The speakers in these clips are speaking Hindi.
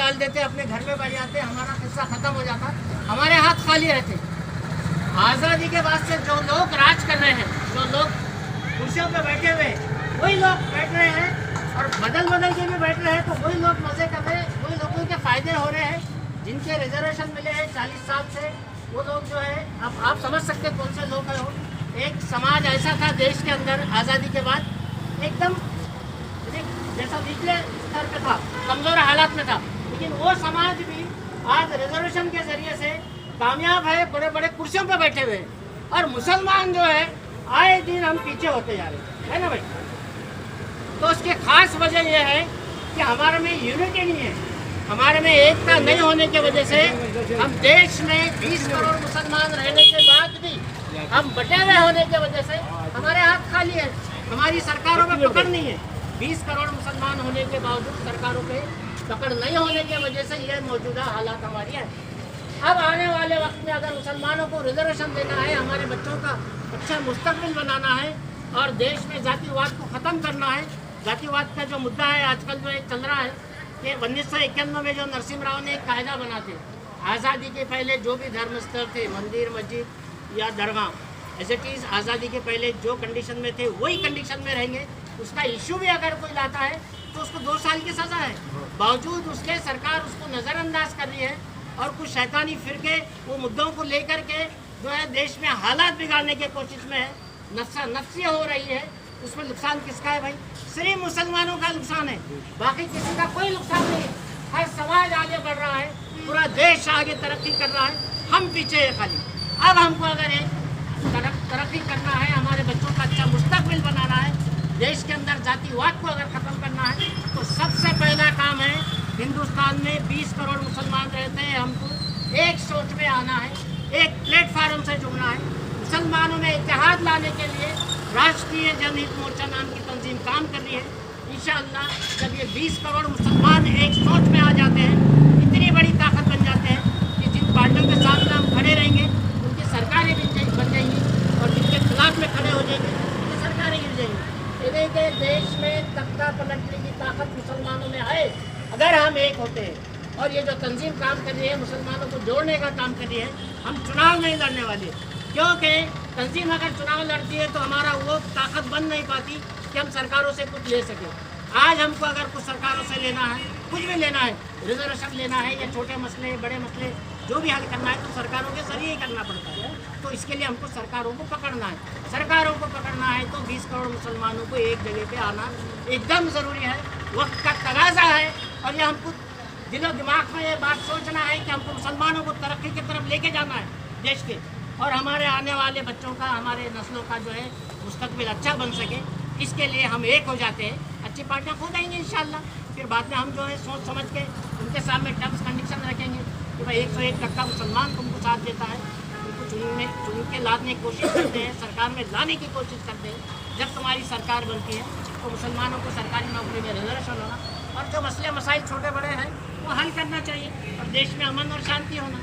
डाल देते, अपने घर में बैठ जाते, हमारा किस्सा खत्म हो जाता, हमारे हाथ खाली रहते। आज़ादी के बाद से जो लोग राज कर रहे हैं, जो लोग कुर्सियों पे बैठे हुए, वही लोग बैठ रहे हैं और बदल बदल के भी बैठ रहे हैं, तो वही लोग मज़े कर रहे हैं, वही लोगों के फ़ायदे हो रहे हैं जिनके रिजर्वेशन मिले हैं 40 साल से। वो लोग जो है, अब आप समझ सकते कौन से लोग हैं वो। एक समाज ऐसा था देश के अंदर आज़ादी के बाद, एकदम जैसा निचले स्तर पे था, कमज़ोर हालात में था, लेकिन वो समाज भी आज रिजर्वेशन के ज़रिए से कामयाब है, बड़े बड़े कुर्सियों पे बैठे हुए हैं। और मुसलमान जो है आए दिन हम पीछे होते जा रहे हैं ना भाई। तो उसकी खास वजह यह है कि हमारे में यूनिटी नहीं है, हमारे में एकता नहीं होने की वजह से हम देश में 20 करोड़ मुसलमान रहने के बाद भी हम बटे हुए होने की वजह से हमारे हाथ खाली है, हमारी सरकारों में पकड़ नहीं है। 20 करोड़ मुसलमान होने के बावजूद सरकारों पे पकड़ नहीं होने की वजह से ये मौजूदा हालात हमारी है। अब आने वाले वक्त में अगर मुसलमानों को रिजर्वेशन देना है, हमारे बच्चों का अच्छा मुस्तकबिल बनाना है और देश में जातिवाद को ख़त्म करना है। जातिवाद का जो मुद्दा है आजकल जो एक चल रहा है कि 1991 में जो नरसिम्हा राव ने एक कायदा बनाते, आज़ादी के पहले जो भी धर्म स्थल थे, मंदिर मस्जिद या दरगाह, एज इट इज़ आज़ादी के पहले जो कंडीशन में थे वही कंडीशन में रहेंगे। उसका इशू भी अगर कोई लाता है तो उसको 2 साल की सज़ा है, बावजूद उसके सरकार उसको नज़रअंदाज कर रही है और कुछ शैतानी फिरके वो मुद्दों को लेकर के जो है देश में हालात बिगाड़ने की कोशिश में है, नफसी हो रही है। उसमें नुकसान किसका है भाई? सिर्फ मुसलमानों का नुकसान है, बाकी किसी का कोई नुकसान नहीं है। हर समाज आगे बढ़ रहा है, पूरा देश आगे तरक्की कर रहा है, हम पीछे है खाली। अब हमको अगर एक तरक्की करना है, हमारे बच्चों का अच्छा मुस्तकबिल बनाना है, देश के अंदर जातिवाद को अगर ख़त्म करना है, तो सबसे पहला काम है हिंदुस्तान में 20 करोड़ मुसलमान रहते हैं, हमको एक सोच में आना है, एक प्लेटफार्म से जुड़ना है। मुसलमानों में इत्तेहाद लाने के लिए राष्ट्रीय जनहित मोर्चा नाम की तंजीम काम कर रही है। इंशाअल्लाह जब ये 20 करोड़ मुसलमान एक सोच में आ जाते हैं, इतनी बड़ी ताकत बन जाते हैं कि जिन पार्टियों के साथ हम खड़े रहेंगे उनकी सरकारें भी बन जाएंगी और जिनके खिलाफ में खड़े हो जाएंगे उनकी सरकारें गिर जाएंगी। इन्हीं के देश में तख्ता पलटने की ताकत मुसलमानों में है अगर हम एक होते हैं। और ये जो तंजीम काम कर रही है, मुसलमानों को जोड़ने का काम कर रही है। हम चुनाव नहीं लड़ने वाले, क्योंकि तंजीम अगर चुनाव लड़ती है तो हमारा वो ताकत बन नहीं पाती कि हम सरकारों से कुछ ले सकें। आज हमको अगर कुछ सरकारों से लेना है, कुछ भी लेना है, रिजर्वेशन लेना है या छोटे मसले बड़े मसले जो भी हल करना है, तो सरकारों के जरिए ही करना पड़ता है। तो इसके लिए हमको सरकारों को पकड़ना है। सरकारों को पकड़ना है तो 20 करोड़ मुसलमानों को एक जगह पे आना एकदम ज़रूरी है, वक्त का तगाजा है। और ये हमको दिलो दिमाग में ये बात सोचना है कि हमको मुसलमानों को तरक्की की तरफ लेके जाना है देश के, और हमारे आने वाले बच्चों का, हमारे नस्लों का जो है मुस्तकबिल अच्छा बन सके। इसके लिए हम एक हो जाते हैं, अच्छी पार्टियाँ खो जाएंगी इंशाल्लाह। फिर बाद में हम जो है सोच समझ के उनके सामने टर्म्स कंडीशन रखेंगे कि भाई 101% मुसलमान तुमको साथ देता है, उनको चुन के लाने की कोशिश करते हैं, सरकार में लाने की कोशिश करते हैं। जब तुम्हारी सरकार बनती है तो मुसलमानों को सरकारी नौकरी में रिजर्वेशन होना और जो मसले मसाइल छोटे बड़े हैं वो हल करना चाहिए और देश में अमन और शांति होना,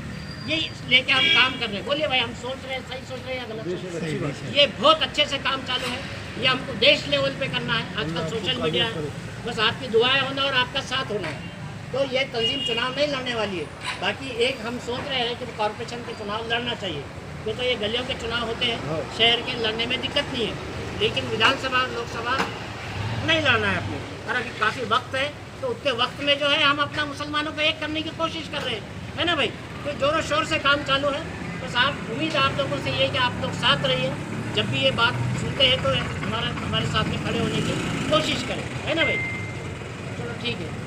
यही लेके हम काम कर रहे हैं। बोलिए भाई, हम सोच रहे हैं सही सोच रहे हैं या गलत सोच रहे हैं? ये बहुत अच्छे से काम चालू है, ये हमको देश लेवल पे करना है। आजकल सोशल मीडिया है, बस आपकी दुआएं होना और आपका साथ होना है। तो ये तंजीम चुनाव नहीं लड़ने वाली है। बाकी एक हम सोच रहे हैं कि कॉर्पोरेशन के चुनाव लड़ना चाहिए, क्योंकि तो ये गलियों के चुनाव होते हैं, शहर के लड़ने में दिक्कत नहीं है, लेकिन विधानसभा लोकसभा नहीं लड़ना है अपने। और अभी काफ़ी वक्त है, तो उतने वक्त में जो है हम अपना मुसलमानों को एक करने की कोशिश कर रहे हैं, है ना भाई? तो जोरों शोर से काम चालू है। बस आप उम्मीद आप लोगों से ये कि आप लोग साथ रहिए, जब भी ये बात सुनते हैं तो हमारे साथ में खड़े होने की कोशिश करें, है ना भाई? चलो ठीक है।